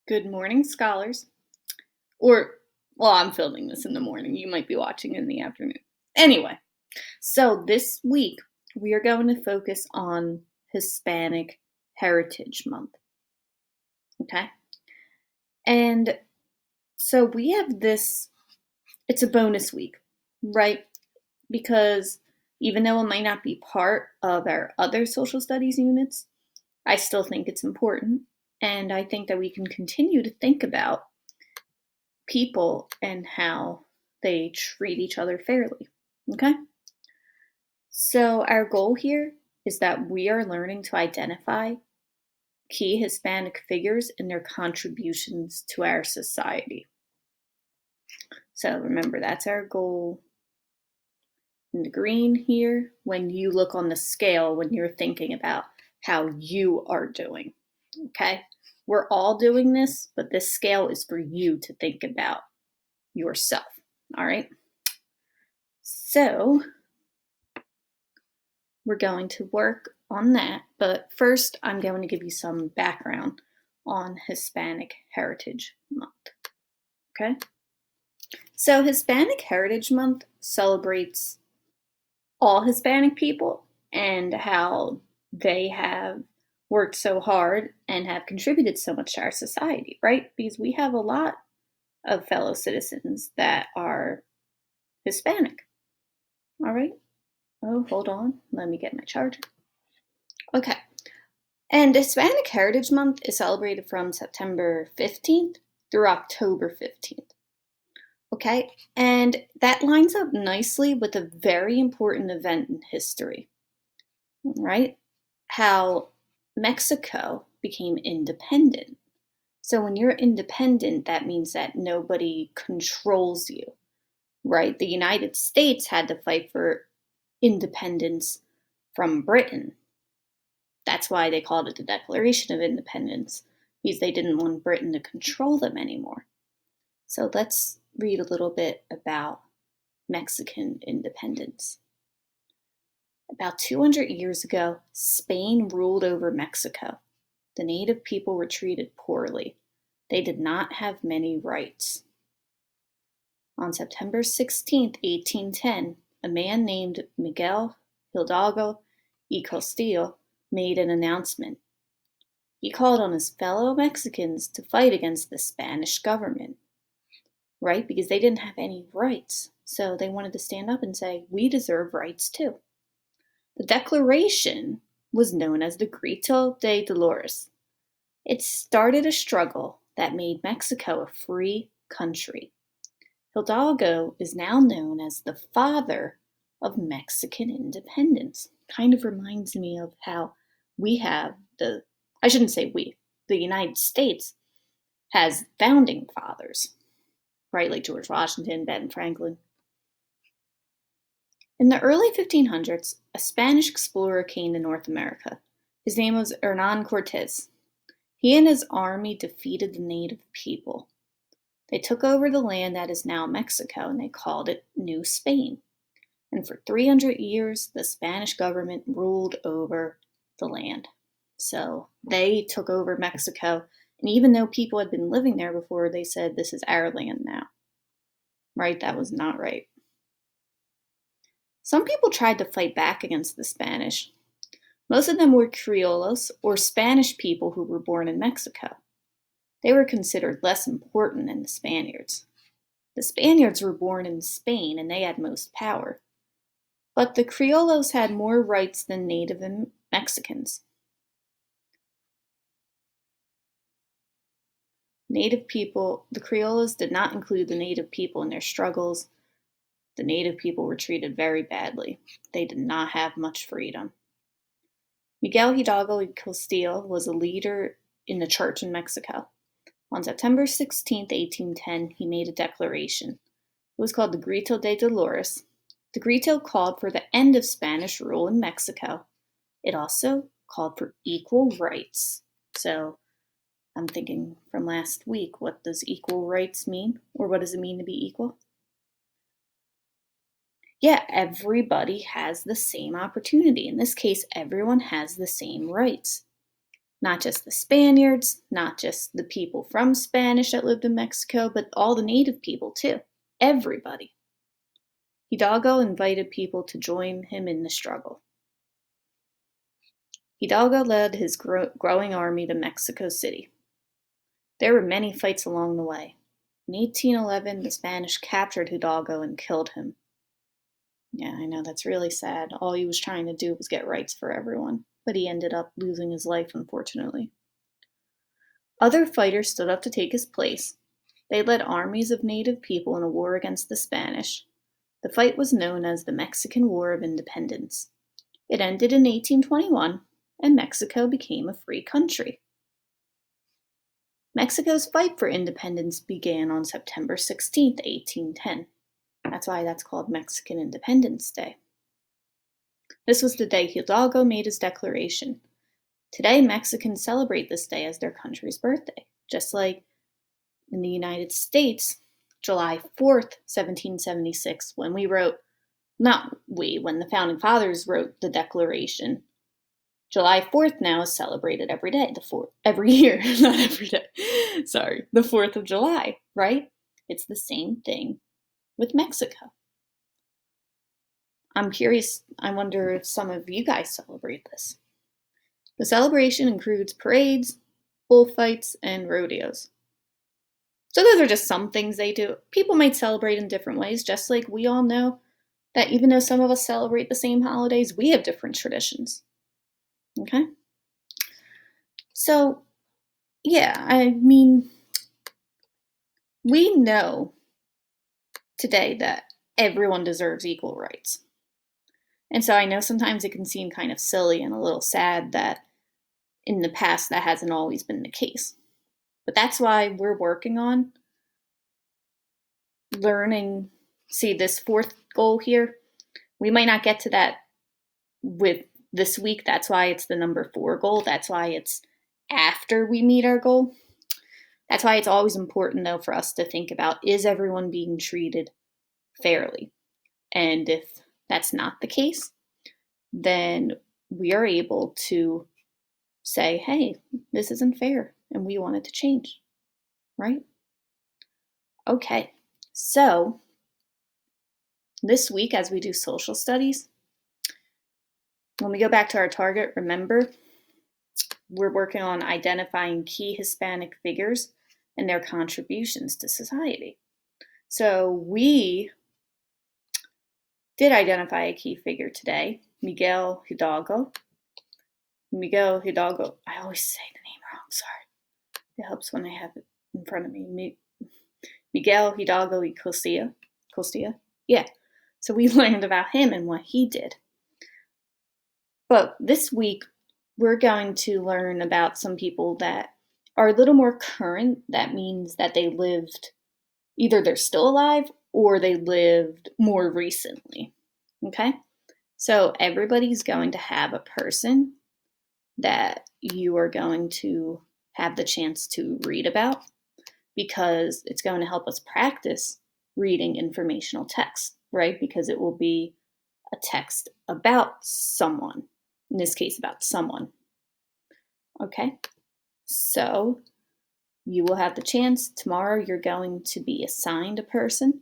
Good morning, scholars. Or, well, I'm filming this in the morning. You might be watching in the afternoon. Anyway, so this week we are going to focus on Hispanic Heritage Month. Okay? And so we have it's a bonus week, right? Because even though it might not be part of our other social studies units, I still think it's important. And I think that we can continue to think about people and how they treat each other fairly. Okay? So, our goal here is that we are learning to identify key Hispanic figures and their contributions to our society. So, remember, that's our goal in the green here when you look on the scale when you're thinking about how you are doing. Okay? We're all doing this, but this scale is for you to think about yourself. All right? So, we're going to work on that, but first I'm going to give you some background on Hispanic Heritage Month. Okay? So, Hispanic Heritage Month celebrates all Hispanic people and how they have worked so hard and have contributed so much to our society, right? Because we have a lot of fellow citizens that are Hispanic. All right? Oh, hold on. Let me get my charger. Okay. And Hispanic Heritage Month is celebrated from September 15th through October 15th. Okay? And that lines up nicely with a very important event in history, right? How Mexico became independent. So when you're independent, that means that nobody controls you, right? The United States had to fight for independence from Britain. That's why they called it the Declaration of Independence, because they didn't want Britain to control them anymore. So let's read a little bit about Mexican independence. About 200 years ago, Spain ruled over Mexico. The native people were treated poorly. They did not have many rights. On September 16, 1810, a man named Miguel Hidalgo y Castillo made an announcement. He called on his fellow Mexicans to fight against the Spanish government, right? Because they didn't have any rights. So they wanted to stand up and say, we deserve rights too. The declaration was known as the Grito de Dolores. It started a struggle that made Mexico a free country. Hidalgo is now known as the father of Mexican independence. Kind of reminds me of how we have I shouldn't say we, the United States has founding fathers, right? Like George Washington, Ben Franklin. In the early 1500s, a Spanish explorer came to North America. His name was Hernan Cortez. He and his army defeated the native people. They took over the land that is now Mexico and they called it New Spain. And for 300 years, the Spanish government ruled over the land. So they took over Mexico. And even though people had been living there before, they said, this is our land now. Right? That was not right. Some people tried to fight back against the Spanish. Most of them were Criollos, or Spanish people who were born in Mexico. They were considered less important than the Spaniards. The Spaniards were born in Spain and they had most power. But the Criollos had more rights than native Mexicans. The Criollos did not include the native people in their struggles. The native people were treated very badly. They did not have much freedom. Miguel Hidalgo y Castillo was a leader in the church in Mexico. On September 16, 1810, he made a declaration. It was called the Grito de Dolores. The Grito called for the end of Spanish rule in Mexico. It also called for equal rights. So I'm thinking from last week, what does equal rights mean? Or what does it mean to be equal? Yeah, everybody has the same opportunity. In this case, everyone has the same rights. Not just the Spaniards, not just the people from Spanish that lived in Mexico, but all the native people too. Everybody. Hidalgo invited people to join him in the struggle. Hidalgo led his growing army to Mexico City. There were many fights along the way. In 1811, the Spanish captured Hidalgo and killed him. Yeah, I know, that's really sad. All he was trying to do was get rights for everyone, but he ended up losing his life, unfortunately. Other fighters stood up to take his place. They led armies of native people in a war against the Spanish. The fight was known as the Mexican War of Independence. It ended in 1821, and Mexico became a free country. Mexico's fight for independence began on September 16, 1810. That's why that's called Mexican Independence Day. This was the day Hidalgo made his declaration. Today, Mexicans celebrate this day as their country's birthday, just like in the United States, July 4th, 1776, when when the Founding Fathers wrote the Declaration. July 4th now is celebrated every day, every year, not every day. Sorry, the 4th of July, right? It's the same thing with Mexico. I'm curious, I wonder if some of you guys celebrate this. The celebration includes parades, bullfights, and rodeos. So those are just some things they do. People might celebrate in different ways, just like we all know that even though some of us celebrate the same holidays, we have different traditions. Okay? So, yeah, I mean, we know today that everyone deserves equal rights. And so I know sometimes it can seem kind of silly and a little sad that in the past that hasn't always been the case. But that's why we're working on learning. See, this fourth goal here, we might not get to that with this week. That's why it's the number 4 goal. That's why it's after we meet our goal. That's why it's always important, though, for us to think about, is everyone being treated fairly? And if that's not the case, then we are able to say, hey, this isn't fair, and we want it to change, right? Okay, so this week, as we do social studies, when we go back to our target, remember, we're working on identifying key Hispanic figures and their contributions to society. So we did identify a key figure today, Miguel Hidalgo. Miguel Hidalgo, I always say the name wrong, sorry. It helps when I have it in front of me. Miguel Hidalgo y Costilla. Yeah, so we learned about him and what he did. But this week, we're going to learn about some people that are a little more current. That means that they lived, either they're still alive or they lived more recently. Okay? So everybody's going to have a person that you are going to have the chance to read about, because it's going to help us practice reading informational text, right? Because it will be a text about someone, in this case, about someone. Okay? So you will have the chance. Tomorrow you're going to be assigned a person.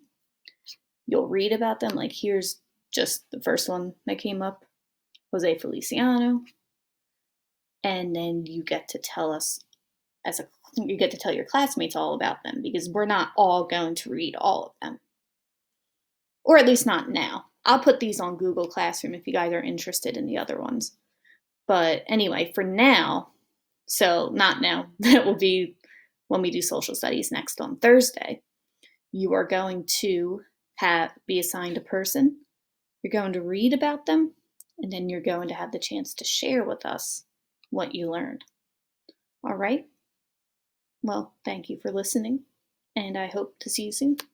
You'll read about them. Like, here's just the first one that came up, Jose Feliciano. And then you get to tell us you get to tell your classmates all about them, because we're not all going to read all of them. Or at least not now. I'll put these on Google Classroom if you guys are interested in the other ones. But anyway, for now, so not now, that will be when we do social studies next on Thursday, you are going to be assigned a person. You're going to read about them, and then you're going to have the chance to share with us what you learned. All right? Well, thank you for listening, and I hope to see you soon.